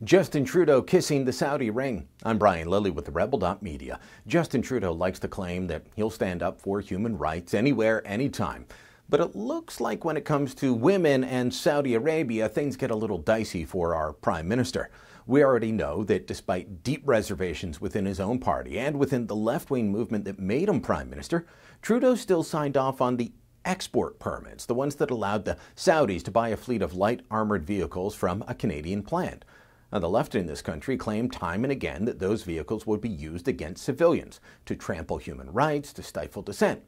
Justin Trudeau kissing the Saudi ring. I'm Brian Lilly with the Rebel.media. Justin Trudeau likes to claim that he'll stand up for human rights anywhere, anytime. But it looks like when it comes to women and Saudi Arabia, things get a little dicey for our Prime Minister. We already know that despite deep reservations within his own party and within the left-wing movement that made him Prime Minister, Trudeau still signed off on the export permits, the ones that allowed the Saudis to buy a fleet of light armored vehicles from a Canadian plant. Now, the left in this country claimed time and again that those vehicles would be used against civilians, to trample human rights, to stifle dissent.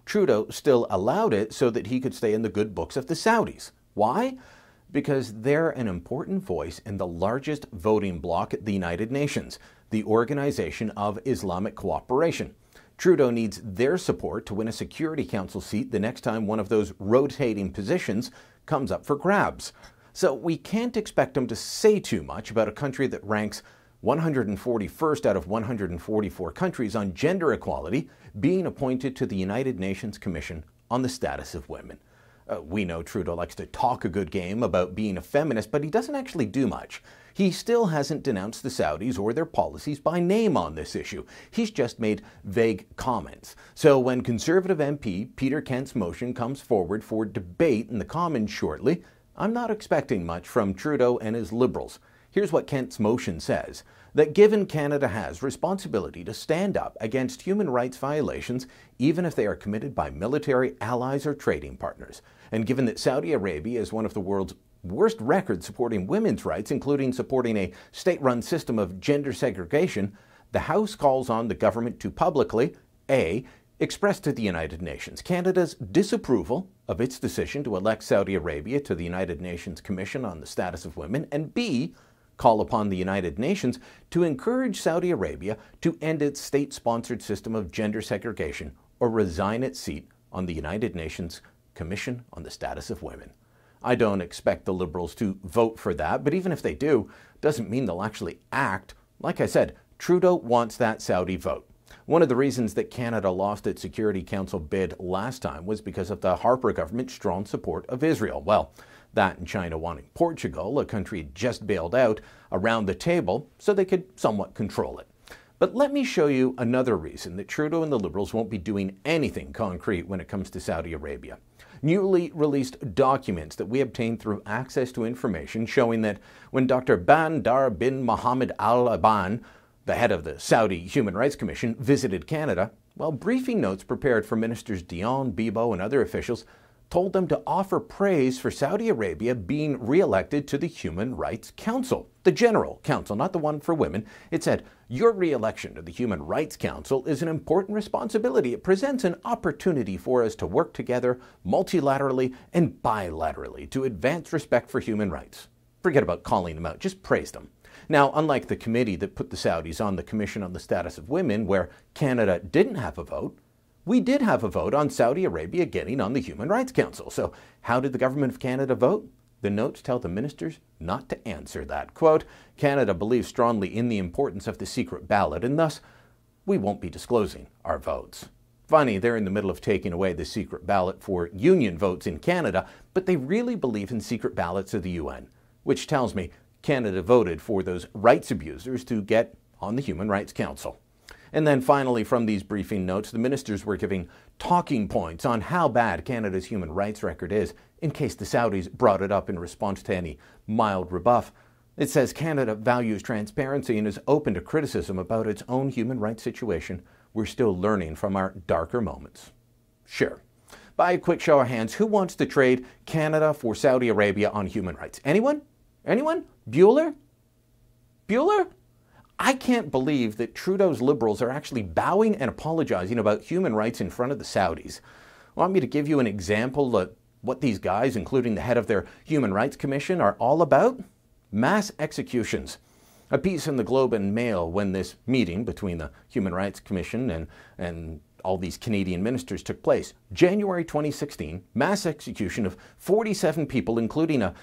Trudeau still allowed it so that he could stay in the good books of the Saudis. Why? Because they're an important voice in the largest voting bloc at the United Nations, the Organization of Islamic Cooperation. Trudeau needs their support to win a Security Council seat the next time one of those rotating positions comes up for grabs. So we can't expect him to say too much about a country that ranks 141st out of 144 countries on gender equality being appointed to the United Nations Commission on the Status of Women. We know Trudeau likes to talk a good game about being a feminist, but he doesn't actually do much. He still hasn't denounced the Saudis or their policies by name on this issue. He's just made vague comments. So when Conservative MP Peter Kent's motion comes forward for debate in the Commons shortly, I'm not expecting much from Trudeau and his Liberals. Here's what Kent's motion says: that given Canada has responsibility to stand up against human rights violations, even if they are committed by military allies or trading partners, and given that Saudi Arabia is one of the world's worst records supporting women's rights, including supporting a state-run system of gender segregation, the House calls on the government to publicly, A, express to the United Nations Canada's disapproval of its decision to elect Saudi Arabia to the United Nations Commission on the Status of Women, and B, call upon the United Nations to encourage Saudi Arabia to end its state-sponsored system of gender segregation or resign its seat on the United Nations Commission on the Status of Women. I don't expect the Liberals to vote for that, but even if they do, doesn't mean they'll actually act. Like I said, Trudeau wants that Saudi vote. One of the reasons that Canada lost its Security Council bid last time was because of the Harper government's strong support of Israel. Well, that and China wanting Portugal, a country just bailed out, around the table so they could somewhat control it. But let me show you another reason that Trudeau and the Liberals won't be doing anything concrete when it comes to Saudi Arabia. Newly released documents that we obtained through access to information showing that when Dr. Bandar bin Mohammed Al Aban, the head of the Saudi Human Rights Commission, visited Canada, well, briefing notes prepared for Ministers Dion, Bibo, and other officials told them to offer praise for Saudi Arabia being re-elected to the Human Rights Council, the General Council, not the one for women. It said, your re-election to the Human Rights Council is an important responsibility. It presents an opportunity for us to work together multilaterally and bilaterally to advance respect for human rights. Forget about calling them out, just praise them. Now, unlike the committee that put the Saudis on the Commission on the Status of Women, where Canada didn't have a vote, we did have a vote on Saudi Arabia getting on the Human Rights Council. So how did the Government of Canada vote? The notes tell the ministers not to answer that. Quote, Canada believes strongly in the importance of the secret ballot, and thus we won't be disclosing our votes. Funny, they're in the middle of taking away the secret ballot for union votes in Canada, but they really believe in secret ballots of the UN, which tells me Canada voted for those rights abusers to get on the Human Rights Council. And then finally, from these briefing notes, the ministers were giving talking points on how bad Canada's human rights record is, in case the Saudis brought it up in response to any mild rebuff. It says Canada values transparency and is open to criticism about its own human rights situation. We're still learning from our darker moments. Sure. By a quick show of hands, who wants to trade Canada for Saudi Arabia on human rights? Anyone? Anyone? Bueller? Bueller? I can't believe that Trudeau's Liberals are actually bowing and apologizing about human rights in front of the Saudis. Want me to give you an example of what these guys, including the head of their Human Rights Commission, are all about? Mass executions. A piece in the Globe and Mail when this meeting between the Human Rights Commission and all these Canadian ministers took place. January 2016, mass execution of 47 people, including a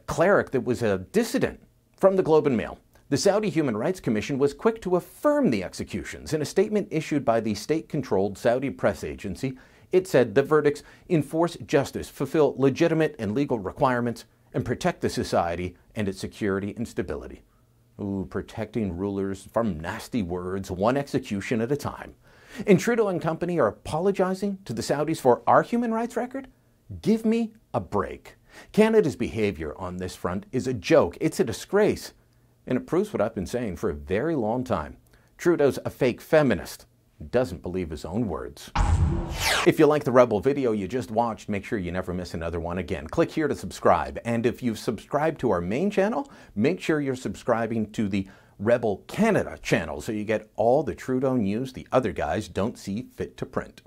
cleric that was a dissident. From the Globe and Mail. The Saudi Human Rights Commission was quick to affirm the executions. In a statement issued by the state-controlled Saudi press agency, it said the verdicts enforce justice, fulfill legitimate and legal requirements, and protect the society and its security and stability. Ooh, protecting rulers from nasty words, one execution at a time. And Trudeau and company are apologizing to the Saudis for our human rights record? Give me a break. Canada's behavior on this front is a joke. It's a disgrace. And it proves what I've been saying for a very long time. Trudeau's a fake feminist. Doesn't believe his own words. If you like the Rebel video you just watched, make sure you never miss another one again. Click here to subscribe. And if you've subscribed to our main channel, make sure you're subscribing to the Rebel Canada channel so you get all the Trudeau news the other guys don't see fit to print.